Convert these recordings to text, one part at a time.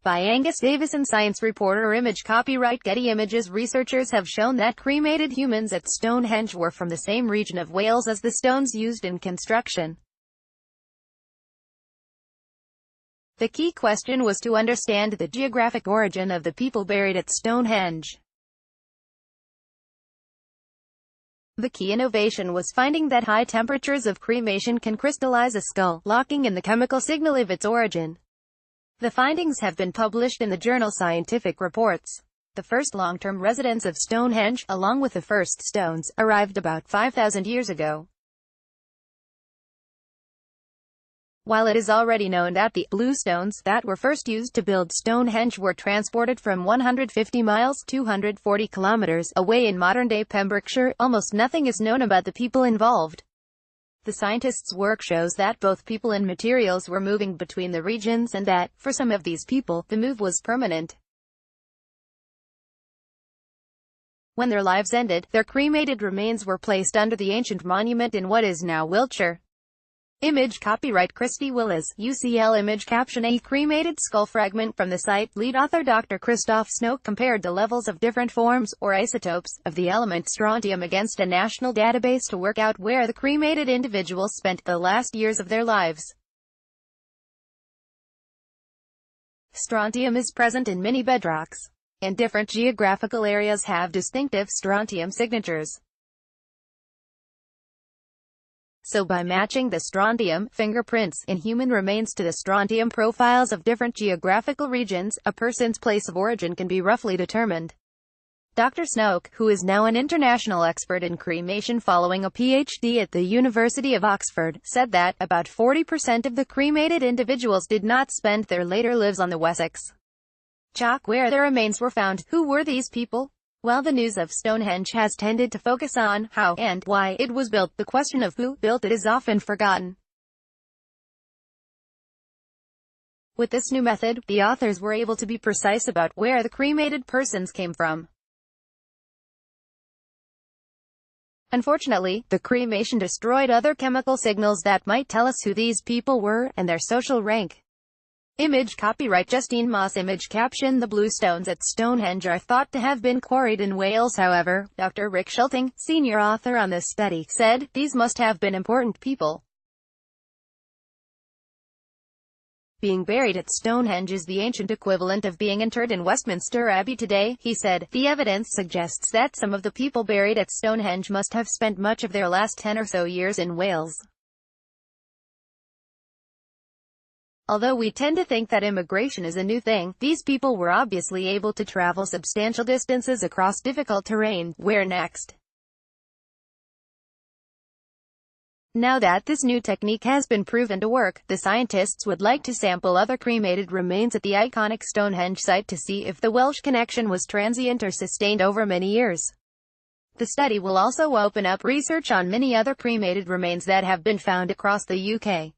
By Angus Davison, science reporter. Image copyright Getty Images. Researchers have shown that cremated humans at Stonehenge were from the same region of Wales as the stones used in construction. The key question was to understand the geographic origin of the people buried at Stonehenge. The key innovation was finding that high temperatures of cremation can crystallize a skull, locking in the chemical signal of its origin. The findings have been published in the journal Scientific Reports. The first long-term residents of Stonehenge, along with the first stones, arrived about 5,000 years ago. While it is already known that the blue stones that were first used to build Stonehenge were transported from 150 miles (240 kilometers) away in modern-day Pembrokeshire, almost nothing is known about the people involved. The scientists' work shows that both people and materials were moving between the regions and that, for some of these people, the move was permanent. When their lives ended, their cremated remains were placed under the ancient monument in what is now Wiltshire. Image copyright Christy Willis, UCL. Image caption: A cremated skull fragment from the site. Lead author Dr. Christoph Snoke compared the levels of different forms, or isotopes, of the element strontium against a national database to work out where the cremated individuals spent the last years of their lives. Strontium is present in many bedrocks, and different geographical areas have distinctive strontium signatures. So by matching the strontium fingerprints in human remains to the strontium profiles of different geographical regions, a person's place of origin can be roughly determined. Dr. Snoke, who is now an international expert in cremation following a PhD at the University of Oxford, said that about 40% of the cremated individuals did not spend their later lives on the Wessex chalk where their remains were found. Who were these people? While the news of Stonehenge has tended to focus on how and why it was built, the question of who built it is often forgotten. With this new method, the authors were able to be precise about where the cremated persons came from. Unfortunately, the cremation destroyed other chemical signals that might tell us who these people were and their social rank. Image copyright Justine Moss. Image caption: The blue stones at Stonehenge are thought to have been quarried in Wales. However, Dr. Rick Schulting, senior author on this study, said, these must have been important people. Being buried at Stonehenge is the ancient equivalent of being interred in Westminster Abbey today, he said. The evidence suggests that some of the people buried at Stonehenge must have spent much of their last 10 or so years in Wales. Although we tend to think that immigration is a new thing, these people were obviously able to travel substantial distances across difficult terrain. Where next? Now that this new technique has been proven to work, the scientists would like to sample other cremated remains at the iconic Stonehenge site to see if the Welsh connection was transient or sustained over many years. The study will also open up research on many other cremated remains that have been found across the UK.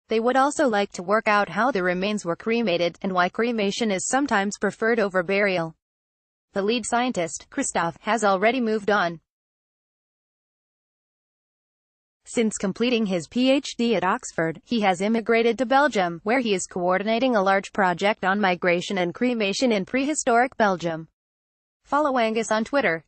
They would also like to work out how the remains were cremated, and why cremation is sometimes preferred over burial. The lead scientist, Christoph, has already moved on. Since completing his PhD at Oxford, he has immigrated to Belgium, where he is coordinating a large project on migration and cremation in prehistoric Belgium. Follow Angus on Twitter.